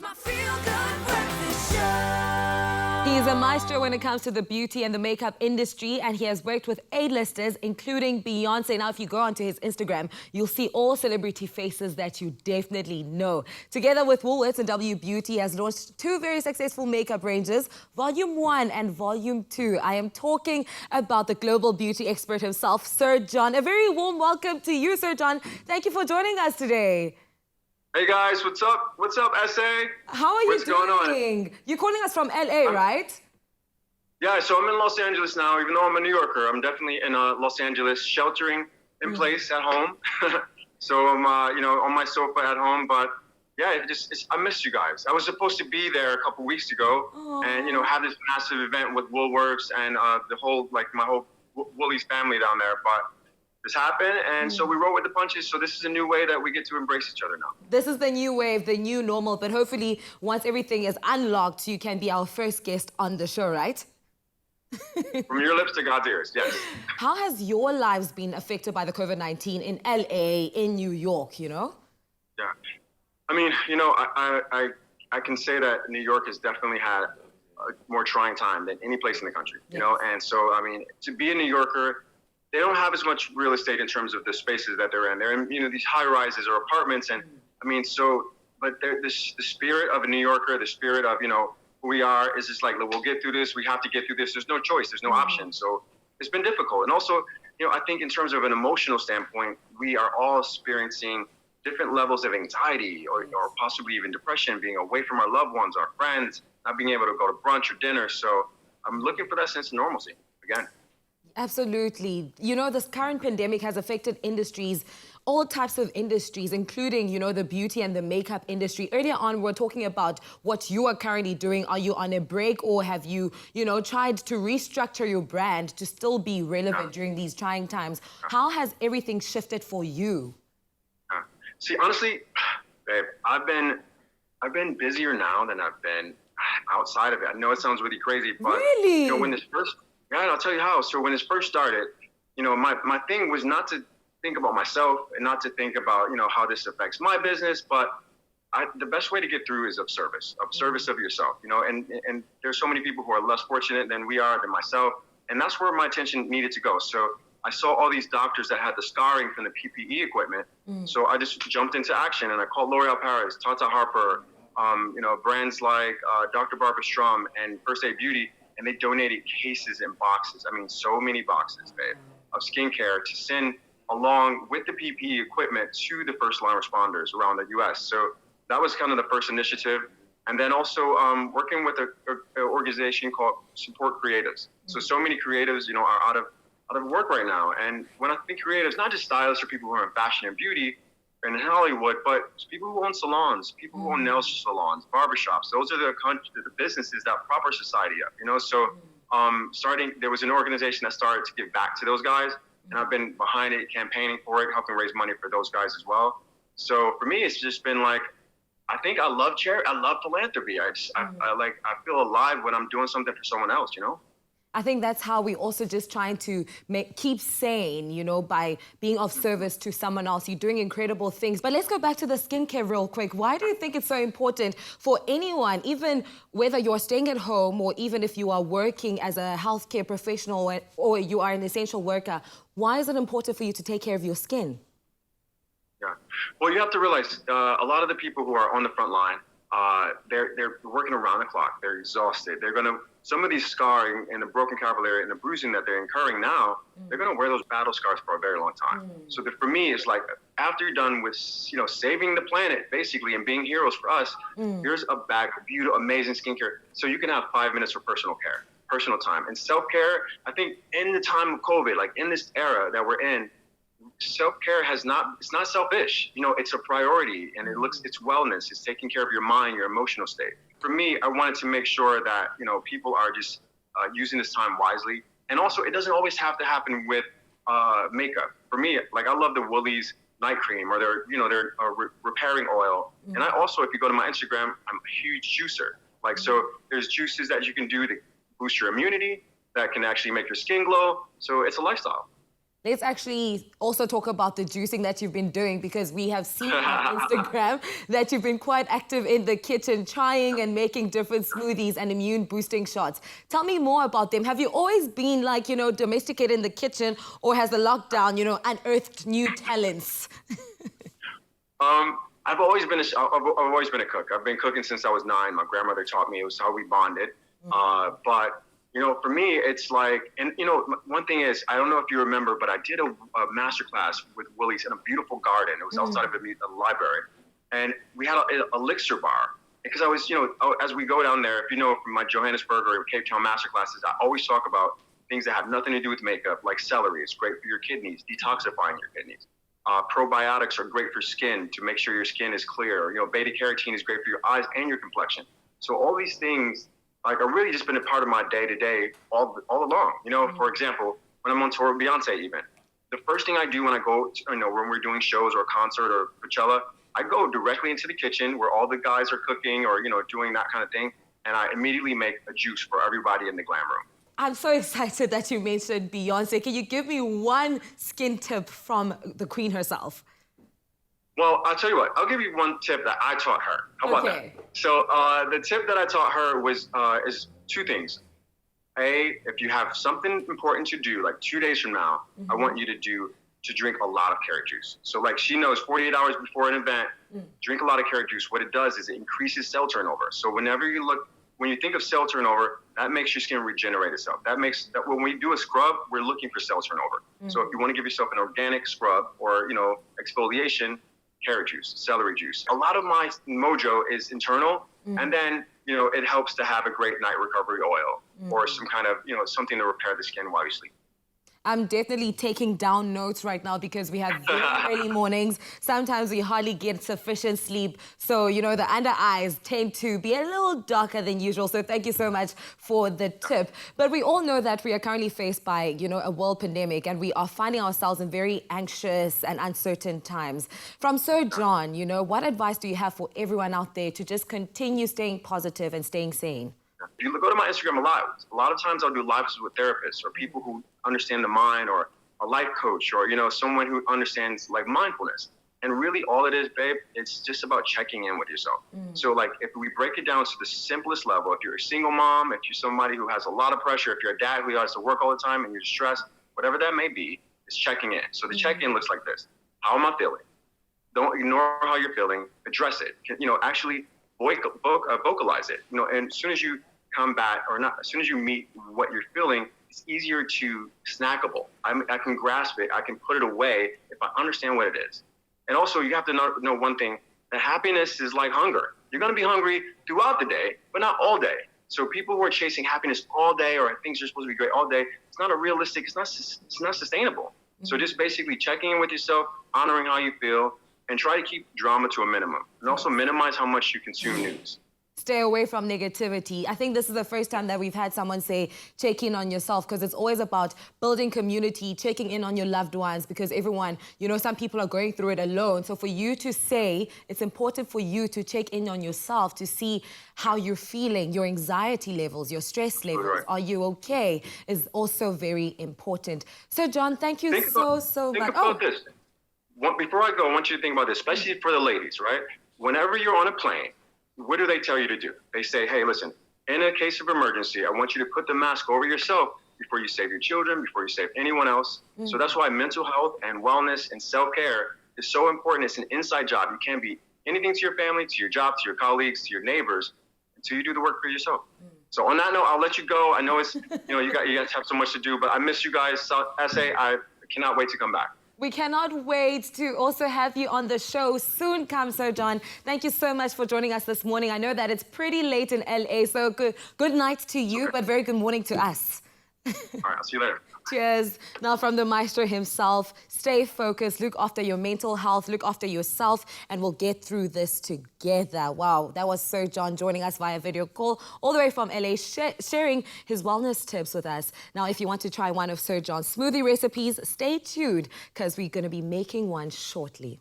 my feel-good breakfast show. He's a maestro when it comes to the beauty and the makeup industry, and he has worked with A-listers, including Beyonce. Now, if you go onto his Instagram, you'll see all celebrity faces that you definitely know. Together with Woolworths and W Beauty, has launched two very successful makeup ranges, Volume 1 and Volume 2. I am talking about the global beauty expert himself, Sir John. A very warm welcome to you, Sir John. Thank you for joining us today. Hey guys, what's up? What's up, SA? How are you doing? What's going on? You're calling us from LA, right? Yeah, so I'm in Los Angeles now. Even though I'm a New Yorker, I'm definitely in Los Angeles, sheltering in place at home. So I'm, on my sofa at home. But yeah, I miss you guys. I was supposed to be there a couple weeks ago, and have this massive event with Woolworths and the whole, my whole Woolies family down there. But this happened, and so we roll with the punches. So this is a new way that we get to embrace each other now. This is the new wave, the new normal. But hopefully, once everything is unlocked, you can be our first guest on the show, right? From your lips to God's ears, yes. How has your lives been affected by the COVID-19 in LA, in New York, Yeah. I mean, I can say that New York has definitely had a more trying time than any place in the country, And so, I mean, to be a New Yorker, they don't have as much real estate in terms of the spaces that they're in. They're in, these high rises or apartments. And I mean, but the spirit of a New Yorker, the spirit of, who we are is just like, we'll get through this. We have to get through this. There's no choice. There's no option. So it's been difficult. And also, I think in terms of an emotional standpoint, we are all experiencing different levels of anxiety or possibly even depression, being away from our loved ones, our friends, not being able to go to brunch or dinner. So I'm looking for that sense of normalcy again. Absolutely. This current pandemic has affected industries, all types of industries, including, the beauty and the makeup industry. Earlier on, we were talking about what you are currently doing. Are you on a break, or have you, tried to restructure your brand to still be relevant during these trying times? How has everything shifted for you? See, honestly, babe, I've been busier now than I've been outside of it. I know it sounds really crazy, but really? When this first... Yeah, and I'll tell you how. So when this first started, my thing was not to think about myself and not to think about, how this affects my business, but the best way to get through is of service of yourself, and there's so many people who are less fortunate than we are, than myself, and that's where my attention needed to go. So I saw all these doctors that had the scarring from the PPE equipment, so I just jumped into action, and I called L'Oreal Paris, Tata Harper, brands like Dr. Barbara Strum and First Aid Beauty, and they donated cases and boxes. I mean, so many boxes, babe, of skincare to send along with the PPE equipment to the first line responders around the U.S. So that was kind of the first initiative. And then also working with an organization called Support Creatives. So many creatives, are out of work right now. And when I think creatives, not just stylists or people who are in fashion and beauty and in Hollywood, but people who own salons, people who own nail salons, barbershops. Those are the businesses that prop our society up, So there was an organization that started to give back to those guys, and I've been behind it, campaigning for it, helping raise money for those guys as well. So for me, it's just been like, I think I love charity. I love philanthropy. I feel alive when I'm doing something for someone else, I think that's how we also just trying to keep sane, by being of service to someone else. You're doing incredible things. But let's go back to the skincare real quick. Why do you think it's so important for anyone, even whether you're staying at home or even if you are working as a healthcare professional or you are an essential worker, why is it important for you to take care of your skin? Yeah. Well, you have to realize a lot of the people who are on the front line, they're working around the clock. They're exhausted. Some of these scarring and the broken capillary and the bruising that they're incurring now, they're going to wear those battle scars for a very long time. So for me, it's like, after you're done with, saving the planet, basically, and being heroes for us, here's a bag of beautiful, amazing skincare. So you can have 5 minutes for personal care, personal time. And self-care, I think in the time of COVID, like in this era that we're in, self-care it's not selfish, it's a priority, and it's wellness, it's taking care of your mind, your emotional state. For me, I wanted to make sure that, people are just using this time wisely. And also, it doesn't always have to happen with makeup. For me, I love the Woolies night cream or their repairing oil. And I also, if you go to my Instagram, I'm a huge juicer. So there's juices that you can do to boost your immunity, that can actually make your skin glow. So it's a lifestyle. Let's actually also talk about the juicing that you've been doing, because we have seen on Instagram that you've been quite active in the kitchen, trying and making different smoothies and immune boosting shots. Tell me more about them. Have you always been like, domesticated in the kitchen, or has the lockdown, unearthed new talents? I've always been a cook. I've been cooking since I was 9. My grandmother taught me. It was how we bonded. But for me, it's like, and one thing is, I don't know if you remember, but I did a master class with Willie's in a beautiful garden. It was outside of a library, and we had an elixir bar. Because I was, as we go down there, if you know from my Johannesburg or Cape Town master classes, I always talk about things that have nothing to do with makeup, like celery. It's great for your kidneys, detoxifying your kidneys. Probiotics are great for skin to make sure your skin is clear. Beta carotene is great for your eyes and your complexion. So all these things, like, are really just been a part of my day-to-day all along. For example, when I'm on tour with Beyonce even, the first thing I do when I go, when we're doing shows or a concert or Coachella, I go directly into the kitchen where all the guys are cooking or, doing that kind of thing. And I immediately make a juice for everybody in the glam room. I'm so excited that you mentioned Beyonce. Can you give me one skin tip from the queen herself? Well, I'll tell you what. I'll give you one tip that I taught her. How about that? So the tip that I taught her was is 2 things. A, if you have something important to do, like 2 days from now, I want you to drink a lot of carrot juice. So like she knows 48 hours before an event, drink a lot of carrot juice. What it does is it increases cell turnover. So when you think of cell turnover, that makes your skin regenerate itself. That when we do a scrub, we're looking for cell turnover. So if you want to give yourself an organic scrub or, exfoliation, carrot juice, celery juice. A lot of my mojo is internal, and then, it helps to have a great night recovery oil or some kind of, something to repair the skin while you sleep. I'm definitely taking down notes right now, because we have very early mornings. Sometimes we hardly get sufficient sleep. So, the under eyes tend to be a little darker than usual. So thank you so much for the tip. But we all know that we are currently faced by, a world pandemic, and we are finding ourselves in very anxious and uncertain times. From Sir John, what advice do you have for everyone out there to just continue staying positive and staying sane? You go to my Instagram live. A lot of times I'll do lives with therapists or people who understand the mind, or a life coach, or someone who understands like mindfulness. And really all it is, babe, it's just about checking in with yourself. So like if we break it down to the simplest level, if you're a single mom, if you're somebody who has a lot of pressure, if you're a dad who has to work all the time and you're stressed, whatever that may be, it's checking in. So the check-in looks like this. How am I feeling? Don't ignore how you're feeling. Address it. Actually vocalize it. And as soon as you combat, or not, as soon as you meet what you're feeling, it's easier to snackable. I can grasp it. I can put it away if I understand what it is. And also, you have to know one thing, that happiness is like hunger. You're going to be hungry throughout the day, but not all day. So people who are chasing happiness all day, or things are supposed to be great all day, it's not it's not sustainable. So just basically checking in with yourself, honoring how you feel, and try to keep drama to a minimum. And also minimize how much you consume news. Stay away from negativity. I think this is the first time that we've had someone say, check in on yourself, because it's always about building community, checking in on your loved ones, because everyone, some people are going through it alone. So for you to say, it's important for you to check in on yourself to see how you're feeling, your anxiety levels, your stress levels, are you okay, is also very important. So John, thank you so much. Think about this. Before I go, I want you to think about this, especially for the ladies, right? Whenever you're on a plane, what do they tell you to do? They say, hey, listen, in a case of emergency, I want you to put the mask over yourself before you save your children, before you save anyone else. So that's why mental health and wellness and self-care is so important. It's an inside job. You can't be anything to your family, to your job, to your colleagues, to your neighbors, until you do the work for yourself. So on that note, I'll let you go. I know it's, you guys have so much to do, but I miss you guys. SA, I cannot wait to come back. We cannot wait to also have you on the show soon come, Sir John. Thank you so much for joining us this morning. I know that it's pretty late in LA, so good night to you, but very good morning to us. All right, I'll see you later. Cheers. Now from the maestro himself, stay focused, look after your mental health, look after yourself, and we'll get through this together. Wow, that was Sir John joining us via video call all the way from LA, sharing his wellness tips with us. Now, if you want to try one of Sir John's smoothie recipes, stay tuned, because we're going to be making one shortly.